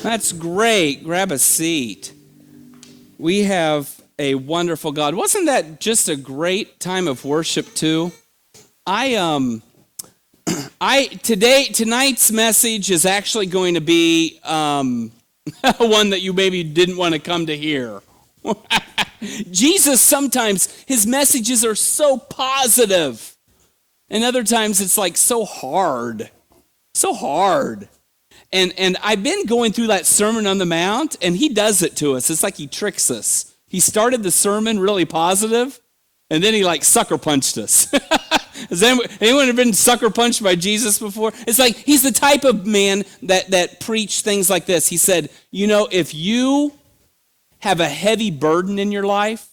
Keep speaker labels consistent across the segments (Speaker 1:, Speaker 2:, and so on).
Speaker 1: That's great. Grab a seat. We have a wonderful God. Wasn't that just a great time of worship too? Tonight's message is actually going to be one that you maybe didn't want to come to hear. Jesus, sometimes his messages are so positive, and other times it's like so hard. And I've been going through that Sermon on the Mount, and he does it to us. It's like he tricks us. He started the sermon really positive, and then he like sucker punched us. Has anyone ever been sucker punched by Jesus before? It's like he's the type of man that preached things like this. He said, if you have a heavy burden in your life,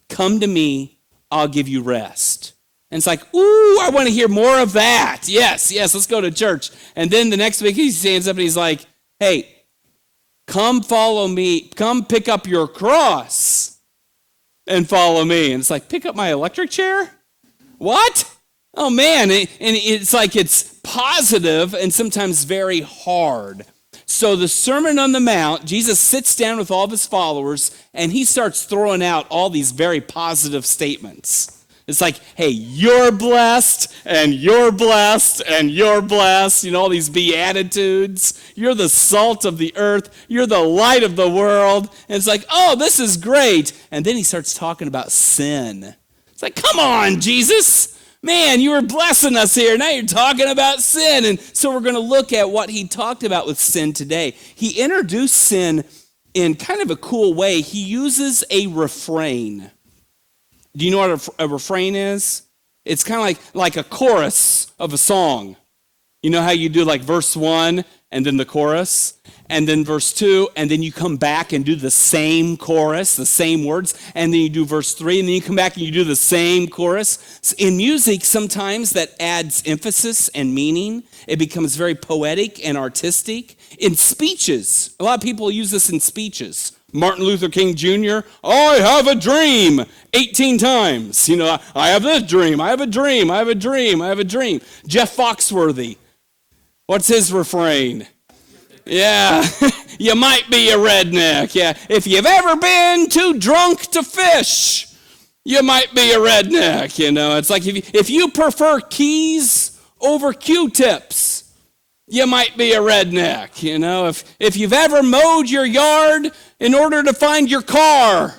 Speaker 1: come to me, I'll give you rest. And it's like, ooh, I want to hear more of that. Yes, let's go to church. And then the next week he stands up and he's like, hey, come follow me. Come pick up your cross and follow me. And it's like, pick up my electric chair? What? Oh, man. And it's like it's positive and sometimes very hard. So the Sermon on the Mount, Jesus sits down with all of his followers, and he starts throwing out all these very positive statements. It's like, hey, you're blessed, and you're blessed, and you're blessed. All these beatitudes. You're the salt of the earth. You're the light of the world. And it's like, oh, this is great. And then he starts talking about sin. It's like, come on, Jesus. Man, you were blessing us here. Now you're talking about sin. And so we're going to look at what he talked about with sin today. He introduced sin in kind of a cool way. He uses a refrain. Do you know what a refrain is? It's kind of like a chorus of a song. You know how you do like verse 1 and then the chorus, and then verse 2, and then you come back and do the same chorus, the same words, and then you do verse 3, and then you come back and you do the same chorus. In music, sometimes that adds emphasis and meaning. It becomes very poetic and artistic. In speeches, a lot of people use this in speeches. Martin Luther King Jr., I have a dream, 18 times. I have this dream, I have a dream, I have a dream, I have a dream. Jeff Foxworthy, what's his refrain? Yeah, you might be a redneck. Yeah, if you've ever been too drunk to fish, you might be a redneck. It's like if you prefer keys over Q-tips, you might be a redneck. If you've ever mowed your yard in order to find your car,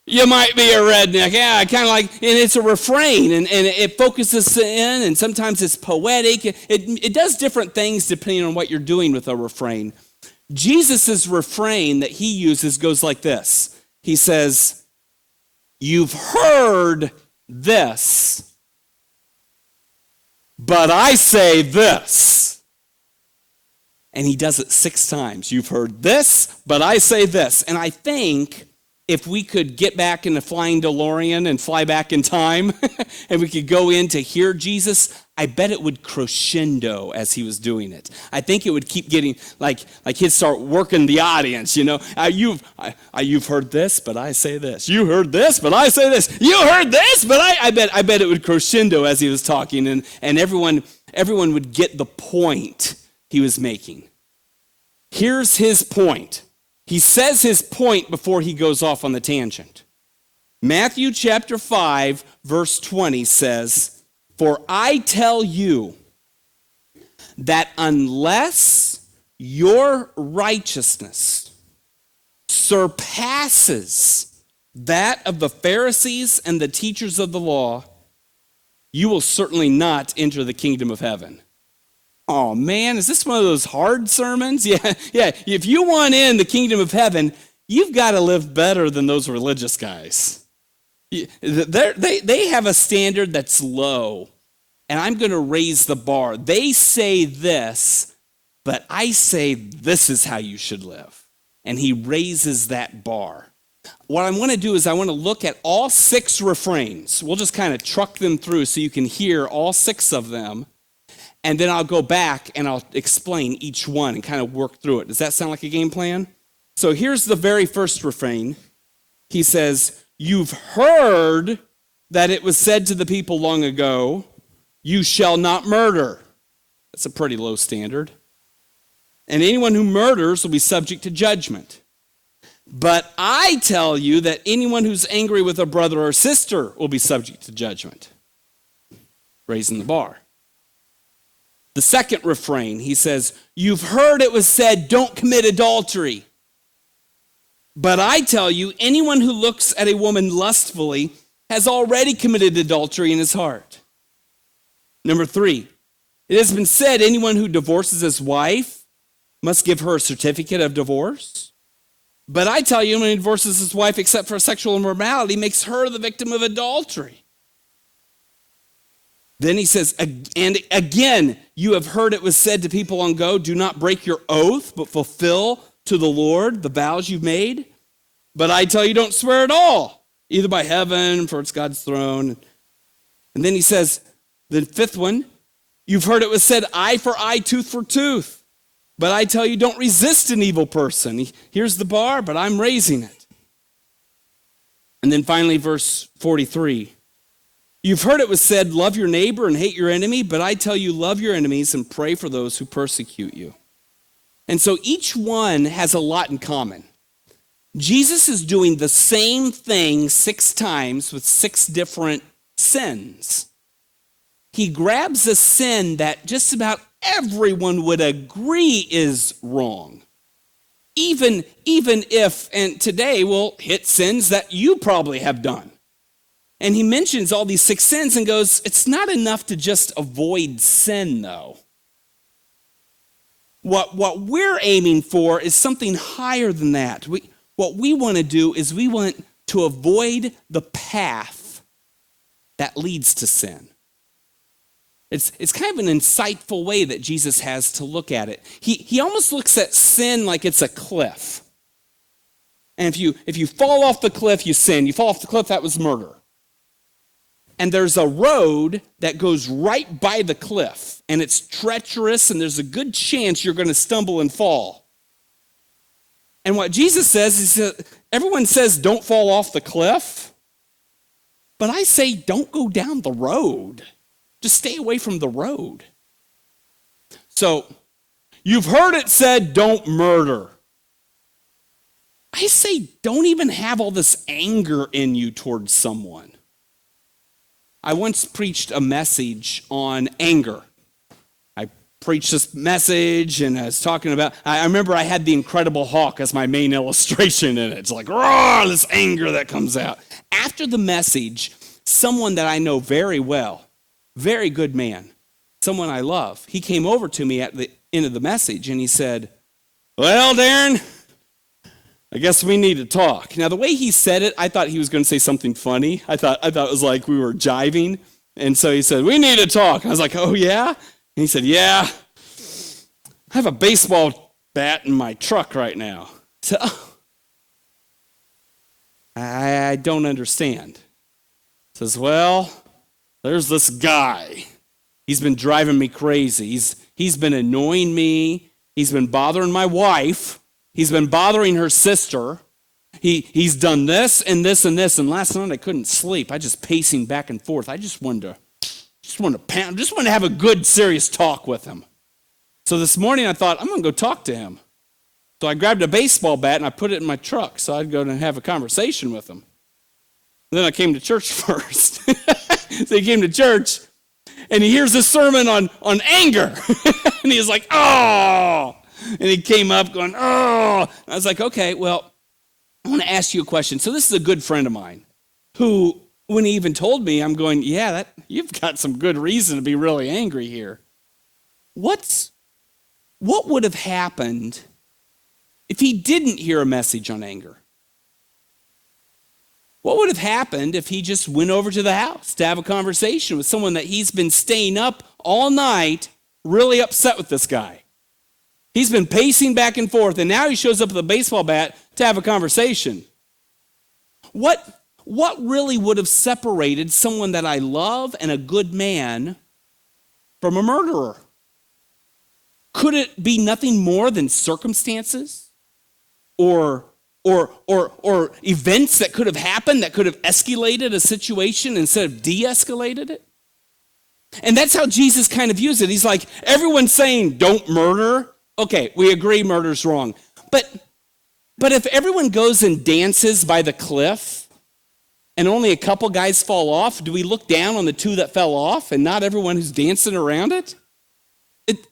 Speaker 1: you might be a redneck. Yeah, kind of like, and it's a refrain, and it focuses in, and sometimes it's poetic. It does different things depending on what you're doing with a refrain. Jesus' refrain that he uses goes like this. He says, you've heard this, but I say this. And he does it 6 times. You've heard this, but I say this. And I think if we could get back in the flying DeLorean and fly back in time, and we could go in to hear Jesus, I bet it would crescendo as he was doing it. I think it would keep getting, like he'd start working the audience, you've heard this, but I say this. You heard this, but I say this. You heard this, but I bet it would crescendo as he was talking, and everyone would get the point he was making. Here's his point. He says his point before he goes off on the tangent. Matthew chapter 5, verse 20 says, for I tell you that unless your righteousness surpasses that of the Pharisees and the teachers of the law, you will certainly not enter the kingdom of heaven. Oh man, is this one of those hard sermons? Yeah. If you want in the kingdom of heaven, you've got to live better than those religious guys. They have a standard that's low, and I'm going to raise the bar. They say this, but I say this is how you should live. And he raises that bar. What I want to do is I want to look at all 6 refrains. We'll just kind of truck them through so you can hear all 6 of them. And then I'll go back and I'll explain each one and kind of work through it. Does that sound like a game plan? So here's the very first refrain. He says, you've heard that it was said to the people long ago, you shall not murder. That's a pretty low standard. and anyone who murders will be subject to judgment. But I tell you that anyone who's angry with a brother or sister will be subject to judgment. Raising the bar. The second refrain, he says, you've heard it was said, don't commit adultery. But I tell you, anyone who looks at a woman lustfully has already committed adultery in his heart. Number 3, it has been said, anyone who divorces his wife must give her a certificate of divorce. But I tell you, when he divorces his wife except for sexual immorality, makes her the victim of adultery. Then he says, and again, you have heard it was said to people on go, do not break your oath, but fulfill to the Lord the vows you've made. But I tell you, don't swear at all, either by heaven, for it's God's throne. And then he says, the 5th one, you've heard it was said, eye for eye, tooth for tooth. But I tell you, don't resist an evil person. Here's the bar, but I'm raising it. And then finally, verse 43. You've heard it was said, love your neighbor and hate your enemy, but I tell you, love your enemies and pray for those who persecute you. And so each one has a lot in common. Jesus is doing the same thing 6 times with 6 different sins. He grabs a sin that just about everyone would agree is wrong. Even if, and today we'll hit sins that you probably have done. And he mentions all these 6 sins and goes, it's not enough to just avoid sin, though. What we're aiming for is something higher than that. What we want to do is we want to avoid the path that leads to sin. It's kind of an insightful way that Jesus has to look at it. He almost looks at sin like it's a cliff. And if you fall off the cliff, you sin. You fall off the cliff, that was murder. And there's a road that goes right by the cliff, and it's treacherous, and there's a good chance you're going to stumble and fall. And what Jesus says is, everyone says don't fall off the cliff, but I say don't go down the road. Just stay away from the road. So, you've heard it said don't murder. I say don't even have all this anger in you towards someone. I once preached a message on anger. I preached this message and I was talking about, I remember I had the Incredible Hulk as my main illustration in it. It's like, raw, this anger that comes out. After the message, someone that I know very well, very good man, someone I love, he came over to me at the end of the message and he said, well, Darren, I guess we need to talk. Now, the way he said it, I thought he was going to say something funny. I thought it was like we were jiving. And so he said, we need to talk. I was like, oh, yeah? And he said, yeah. I have a baseball bat in my truck right now. So, I don't understand. He says, well, there's this guy. He's been driving me crazy. He's been annoying me. He's been bothering my wife. He's been bothering her sister. He's done this and this and this. And last night I couldn't sleep. I just pacing back and forth. I just wanted to have a good, serious talk with him. So this morning I thought, I'm going to go talk to him. So I grabbed a baseball bat and I put it in my truck so I'd go and have a conversation with him. And then I came to church first. So he came to church and he hears this sermon on anger. And he's like, oh. And he came up going, oh. I was like, okay, well, I want to ask you a question. So this is a good friend of mine who, when he even told me, I'm going, yeah, you've got some good reason to be really angry here. What would have happened if he didn't hear a message on anger? What would have happened if he just went over to the house to have a conversation with someone that he's been staying up all night, really upset with this guy? He's been pacing back and forth, and now he shows up with a baseball bat to have a conversation. What really would have separated someone that I love and a good man from a murderer? Could it be nothing more than circumstances or events that could have happened that could have escalated a situation instead of de-escalated it? And that's how Jesus kind of views it. He's like, everyone's saying don't murder. Okay, we agree murder's wrong. But if everyone goes and dances by the cliff and only a couple guys fall off, do we look down on the two that fell off and not everyone who's dancing around it?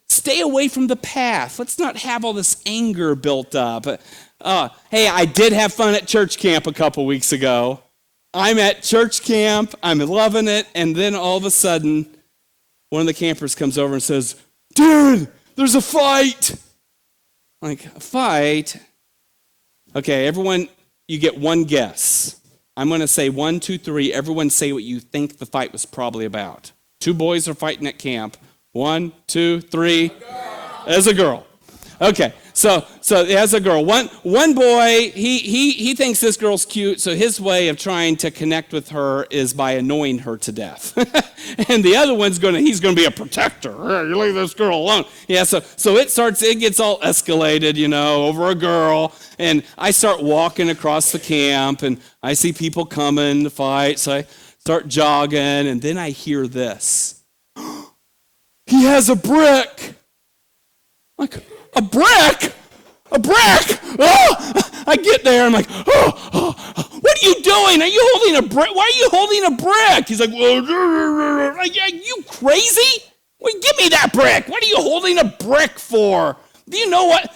Speaker 1: Stay away from the path. Let's not have all this anger built up. Hey, I did have fun at church camp a couple weeks ago. I'm at church camp. I'm loving it. And then all of a sudden, one of the campers comes over and says, "Dude, there's a fight." I'm like, a fight? Okay, everyone, you get one guess. I'm going to say 1, 2, 3. Everyone say what you think the fight was probably about. Two boys are fighting at camp. 1, 2, 3. As a girl. Okay, so as a girl. One boy, he thinks this girl's cute, so his way of trying to connect with her is by annoying her to death. And the other one's he's gonna be a protector. Hey, you leave this girl alone. Yeah, so it gets all escalated, over a girl. And I start walking across the camp, and I see people coming to fight, so I start jogging, and then I hear this. He has a brick. Like, a brick? A brick? Oh! I get there, I'm like, what are you doing? Are you holding a brick? Why are you holding a brick? He's like, are you crazy? Well, give me that brick. What are you holding a brick for? Do you know what?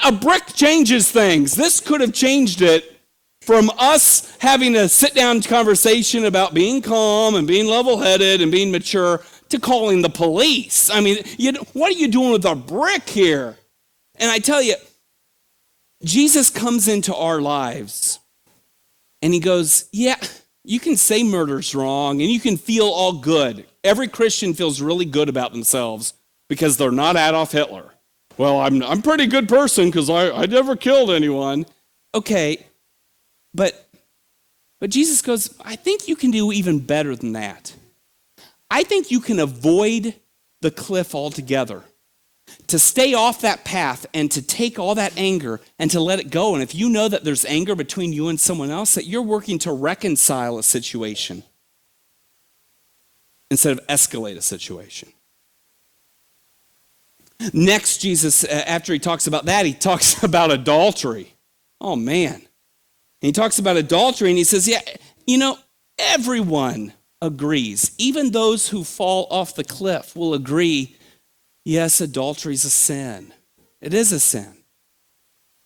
Speaker 1: A brick changes things. This could have changed it from us having a sit-down conversation about being calm and being level-headed and being mature to calling the police. I mean, what are you doing with a brick here? And I tell you, Jesus comes into our lives and he goes, yeah, you can say murder's wrong and you can feel all good. Every Christian feels really good about themselves because they're not Adolf Hitler. Well, I'm a pretty good person because I never killed anyone. Okay, but Jesus goes, I think you can do even better than that. I think you can avoid the cliff altogether, to stay off that path and to take all that anger and to let it go. And if you know that there's anger between you and someone else, that you're working to reconcile a situation instead of escalate a situation. Next, Jesus, after he talks about that, he talks about adultery. Oh, man. And he talks about adultery and he says, yeah, everyone agrees. Even those who fall off the cliff will agree, yes, adultery is a sin. It is a sin.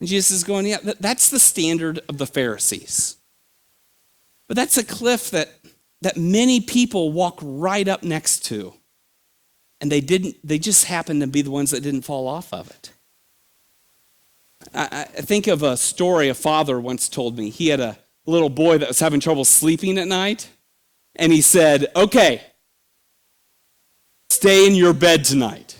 Speaker 1: And Jesus is going, yeah, that's the standard of the Pharisees. But that's a cliff that many people walk right up next to. And they just happen to be the ones that didn't fall off of it. I think of a story a father once told me. He had a little boy that was having trouble sleeping at night. And he said, okay, stay in your bed tonight.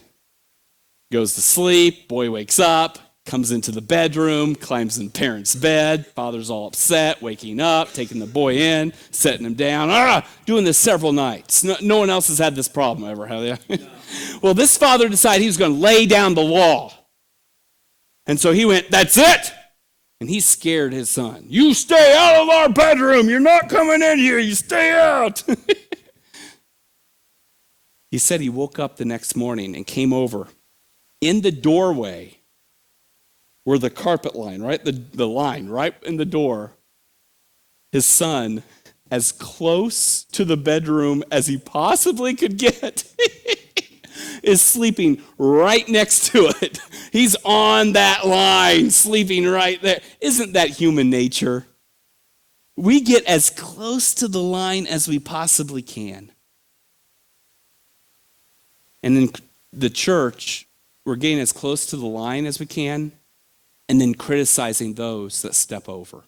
Speaker 1: Goes to sleep, boy wakes up, comes into the bedroom, climbs in parents' bed. Father's all upset, waking up, taking the boy in, setting him down. Doing this several nights. No one else has had this problem ever, have they? No. Well, this father decided he was going to lay down the law. And so he went, that's it. And he scared his son. You stay out of our bedroom. You're not coming in here. You stay out. He said he woke up the next morning and came over. In the doorway were the carpet line, right? The line right in the door. His son, as close to the bedroom as he possibly could get, is sleeping right next to it. He's on that line, sleeping right there. Isn't that human nature? We get as close to the line as we possibly can. And then the church, we're getting as close to the line as we can, and then criticizing those that step over.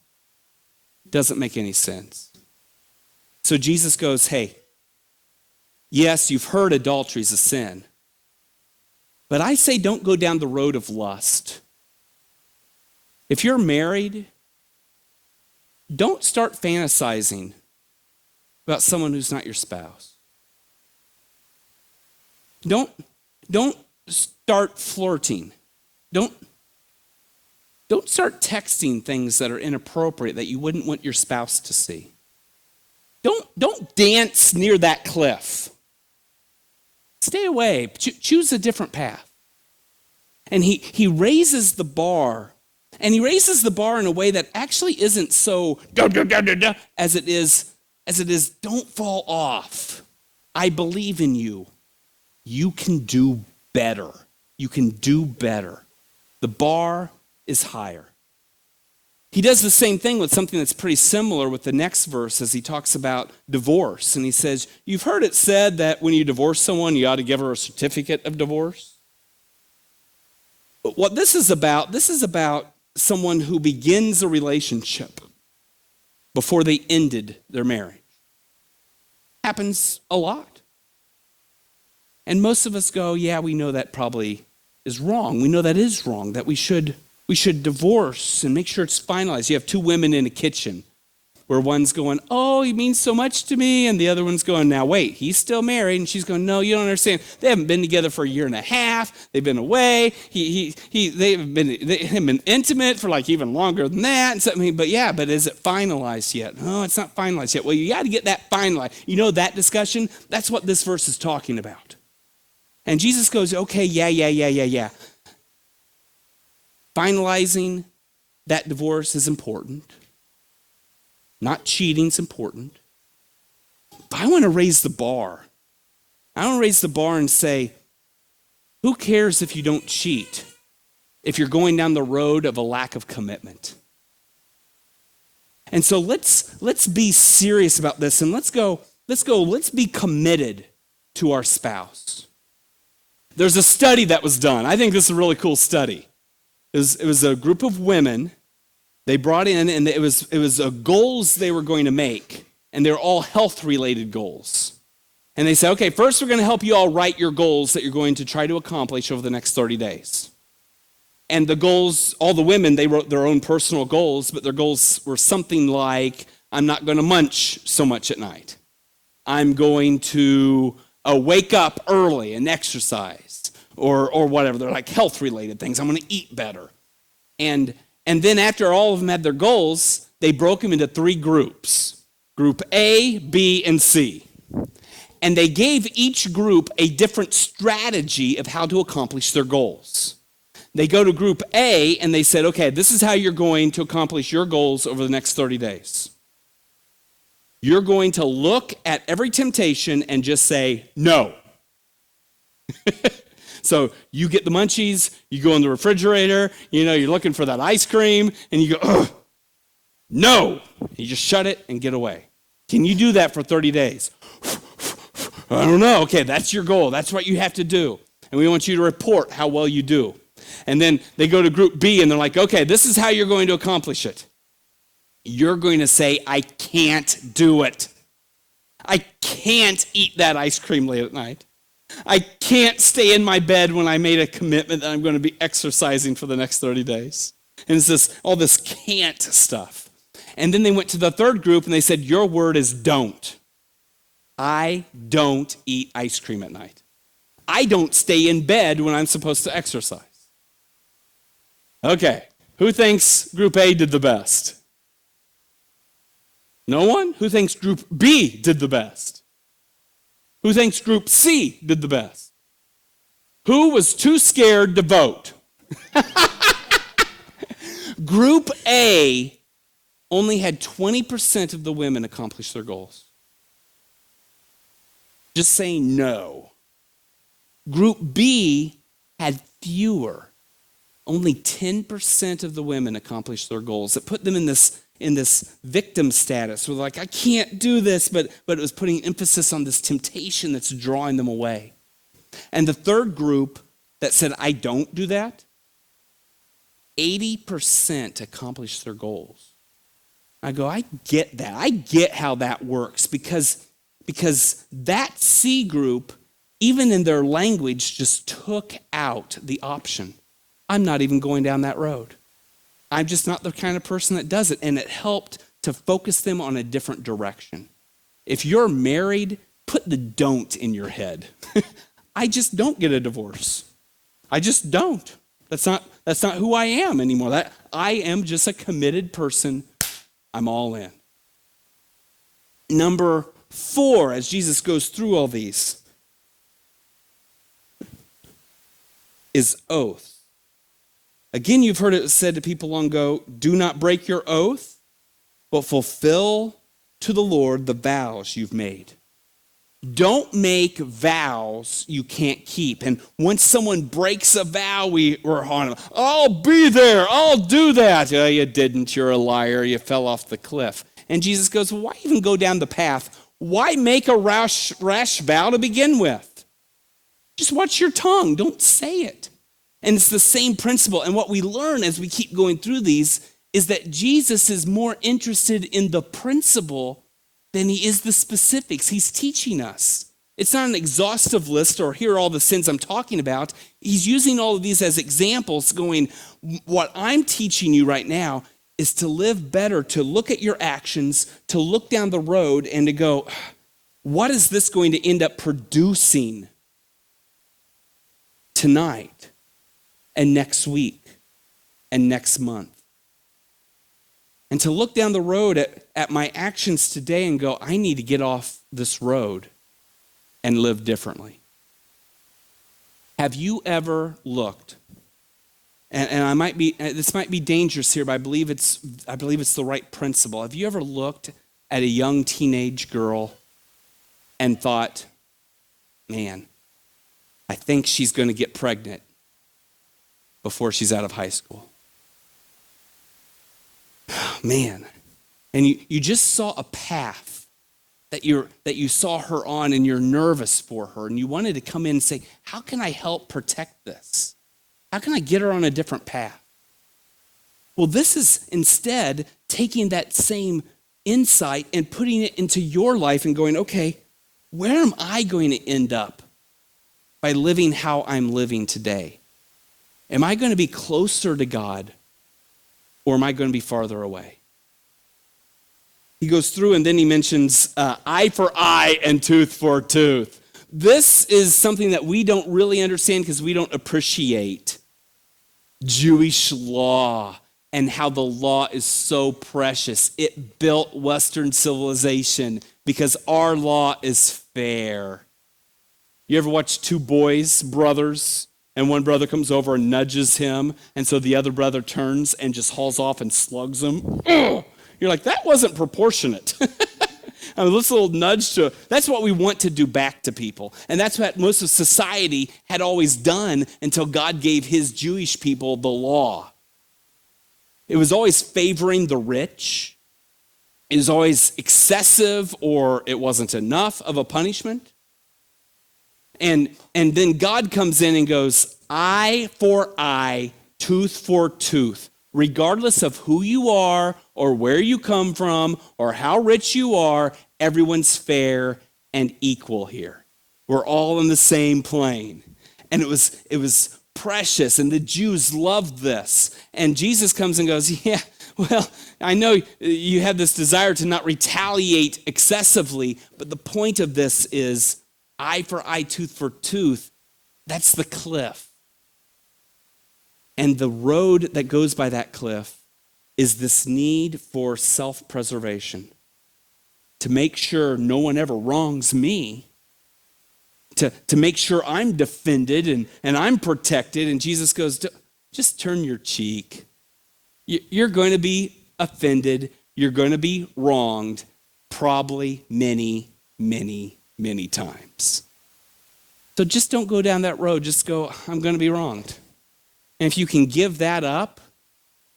Speaker 1: Doesn't make any sense. So Jesus goes, hey, yes, you've heard adultery is a sin, but I say don't go down the road of lust. If you're married, don't start fantasizing about someone who's not your spouse. Don't start flirting. Don't start texting things that are inappropriate that you wouldn't want your spouse to see. Don't dance near that cliff. Stay away. Choose a different path. And he raises the bar. And he raises the bar in a way that actually isn't so as it is, don't fall off. I believe in you. You can do better. You can do better. The bar is higher. He does the same thing with something that's pretty similar with the next verse as he talks about divorce. And he says, you've heard it said that when you divorce someone, you ought to give her a certificate of divorce. But what this is about someone who begins a relationship before they ended their marriage. Happens a lot. And most of us go, yeah, we know that probably is wrong. We know that is wrong, that we should divorce and make sure it's finalized. You have two women in a kitchen where one's going, oh, he means so much to me, and the other one's going, now wait, he's still married, and she's going, no, you don't understand. They haven't been together for a year and a half. They've been away. They haven't been intimate for like even longer than that. And something, but is it finalized yet? No, it's not finalized yet. Well, you got to get that finalized. You know that discussion? That's what this verse is talking about. And Jesus goes, okay, yeah. Finalizing that divorce is important. Not cheating is important. But I want to raise the bar. I want to raise the bar and say, who cares if you don't cheat if you're going down the road of a lack of commitment? And so let's be serious about this, and let's be committed to our spouse. There's a study that was done. I think this is a really cool study. It was a group of women. They brought in, and it was goals they were going to make, and they're all health-related goals. And they said, okay, first we're going to help you all write your goals that you're going to try to accomplish over the next 30 days. And the goals, all the women, they wrote their own personal goals, but their goals were something like, I'm not going to munch so much at night. I'm going to wake up early and exercise, or whatever. They're like health-related things. I'm going to eat better. And then after all of them had their goals, they broke them into three groups. Group A, B, and C. And they gave each group a different strategy of how to accomplish their goals. They go to group A and they said, okay, this is how you're going to accomplish your goals over the next 30 days. You're going to look at every temptation and just say, no. So you get the munchies, you go in the refrigerator, you're looking for that ice cream, and you go, ugh, no. You just shut it and get away. Can you do that for 30 days? I don't know. Okay, that's your goal. That's what you have to do. And we want you to report how well you do. And then they go to group B, and they're like, okay, this is how you're going to accomplish it. You're going to say, I can't do it. I can't eat that ice cream late at night. I can't stay in my bed when I made a commitment that I'm going to be exercising for the next 30 days. And it's all this can't stuff. And then they went to the third group and they said, your word is don't. I don't eat ice cream at night. I don't stay in bed when I'm supposed to exercise. Okay, who thinks group A did the best? No one? Who thinks group B did the best? Who thinks group C did the best? Who was too scared to vote? Group A only had 20% of the women accomplish their goals. Just saying no. Group B had fewer. Only 10% of the women accomplished their goals. It put them in this victim status where they're like, I can't do this, but it was putting emphasis on this temptation that's drawing them away. And the third group that said, I don't do that, 80% accomplished their goals. I go, I get that. I get how that works because that C group, even in their language, just took out the option. I'm not even going down that road. I'm just not the kind of person that does it. And it helped to focus them on a different direction. If you're married, put the don't in your head. I just don't get a divorce. I just don't. That's not who I am anymore. I am just a committed person. I'm all in. Number 4, as Jesus goes through all these, is oath. Again, you've heard it said to people long ago, do not break your oath, but fulfill to the Lord the vows you've made. Don't make vows you can't keep. And once someone breaks a vow, we're on them. I'll be there. I'll do that. Oh, you didn't. You're a liar. You fell off the cliff. And Jesus goes, well, why even go down the path? Why make a rash vow to begin with? Just watch your tongue. Don't say it. And it's the same principle. And what we learn as we keep going through these is that Jesus is more interested in the principle than he is the specifics. He's teaching us. It's not an exhaustive list or here are all the sins I'm talking about. He's using all of these as examples going, what I'm teaching you right now is to live better, to look at your actions, to look down the road and to go, what is this going to end up producing tonight and next week and next month? And to look down the road at my actions today and go, I need to get off this road and live differently. Have you ever looked, and this might be dangerous here, but I believe it's the right principle. Have you ever looked at a young teenage girl and thought, man, I think she's going to get pregnant before she's out of high school? Man, and you just saw a path that you saw her on and you're nervous for her and you wanted to come in and say, how can I help protect this? How can I get her on a different path? Well, this is instead taking that same insight and putting it into your life and going, okay, where am I going to end up by living how I'm living today? Am I going to be closer to God? Or am I going to be farther away? He goes through and then he mentions eye for eye and tooth for tooth. This is something that we don't really understand because we don't appreciate Jewish law and how the law is so precious. It built Western civilization because our law is fair. You ever watch two brothers, and one brother comes over and nudges him, and so the other brother turns and just hauls off and slugs him? Ugh! You're like, that wasn't proportionate. I mean, this little nudge that's what we want to do back to people. And that's what most of society had always done until God gave his Jewish people the law. It was always favoring the rich. It was always excessive or it wasn't enough of a punishment. And then God comes in and goes, eye for eye, tooth for tooth. Regardless of who you are or where you come from or how rich you are, everyone's fair and equal here. We're all in the same plane. And it was precious, and the Jews loved this. And Jesus comes and goes, yeah, well, I know you have this desire to not retaliate excessively, but the point of this is eye for eye, tooth for tooth. That's the cliff. And the road that goes by that cliff is this need for self-preservation, to make sure no one ever wrongs me, to make sure I'm defended and I'm protected. And Jesus goes, just turn your cheek. You're going to be offended. You're going to be wronged probably many, many, many times. So just don't go down that road. Just go, I'm going to be wronged. And if you can give that up,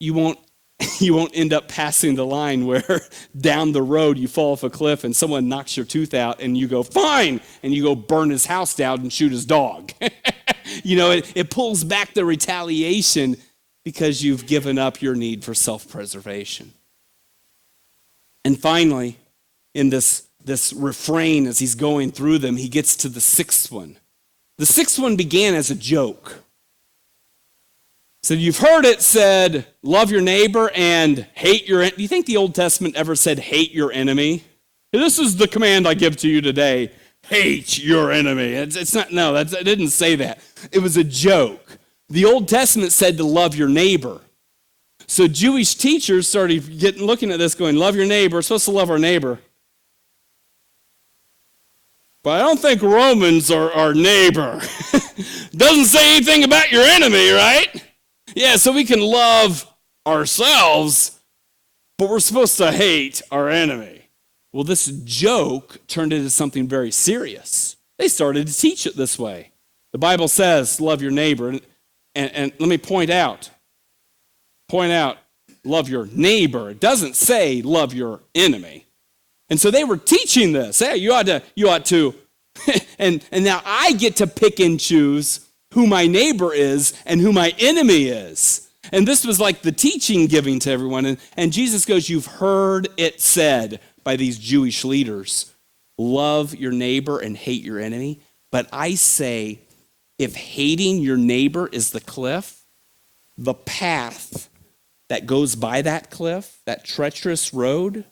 Speaker 1: you won't end up passing the line where down the road you fall off a cliff and someone knocks your tooth out and you go, fine, and you go burn his house down and shoot his dog. It pulls back the retaliation because you've given up your need for self-preservation. And finally, in this refrain as he's going through them, he gets to the sixth one. The sixth one began as a joke. So you've heard it said, love your neighbor and hate your enemy. Do you think the Old Testament ever said hate your enemy? This is the command I give to you today. Hate your enemy. It's not, no, it didn't say that. It was a joke. The Old Testament said to love your neighbor. So Jewish teachers started looking at this going, love your neighbor, we're supposed to love our neighbor. But I don't think Romans are our neighbor. Doesn't say anything about your enemy, right? Yeah, so we can love ourselves, but we're supposed to hate our enemy. Well, this joke turned into something very serious. They started to teach it this way. The Bible says, love your neighbor. And let me point out, love your neighbor. It doesn't say love your enemy. And so they were teaching this. Hey, you ought to, and now I get to pick and choose who my neighbor is and who my enemy is. And this was like the teaching giving to everyone. And Jesus goes, you've heard it said by these Jewish leaders, love your neighbor and hate your enemy. But I say, if hating your neighbor is the cliff, the path that goes by that cliff, that treacherous road,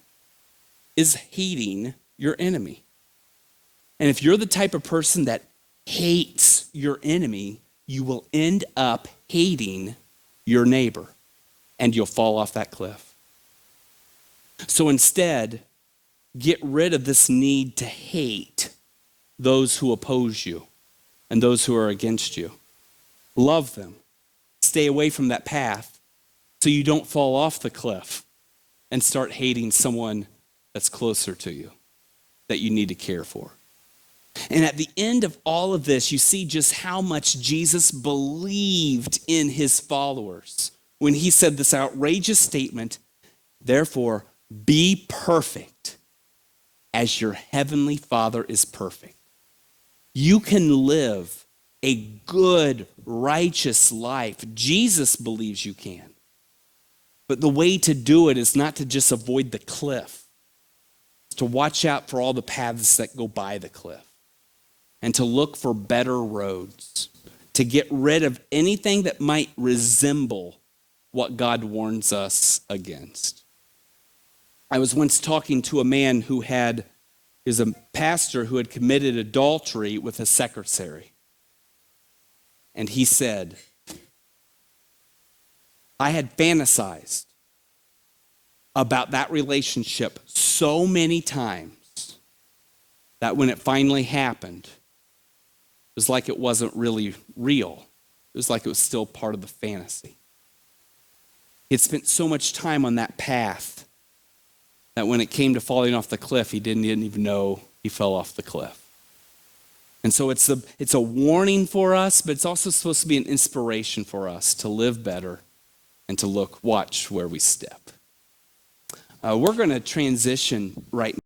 Speaker 1: is hating your enemy. And if you're the type of person that hates your enemy, you will end up hating your neighbor, and you'll fall off that cliff. So instead, get rid of this need to hate those who oppose you and those who are against you. Love them. Stay away from that path so you don't fall off the cliff and start hating someone that's closer to you, that you need to care for. And at the end of all of this, you see just how much Jesus believed in his followers when he said this outrageous statement, therefore, be perfect as your heavenly Father is perfect. You can live a good, righteous life. Jesus believes you can. But the way to do it is not to just avoid the cliff. It's to watch out for all the paths that go by the cliff. And to look for better roads, to get rid of anything that might resemble what God warns us against. I was once talking to a man who is a pastor who had committed adultery with a secretary. And he said, I had fantasized about that relationship so many times that when it finally happened, it was like it wasn't really real. It was like it was still part of the fantasy. He had spent so much time on that path that when it came to falling off the cliff, he didn't even know he fell off the cliff. And so it's a warning for us, but it's also supposed to be an inspiration for us to live better and to watch where we step. We're going to transition right now.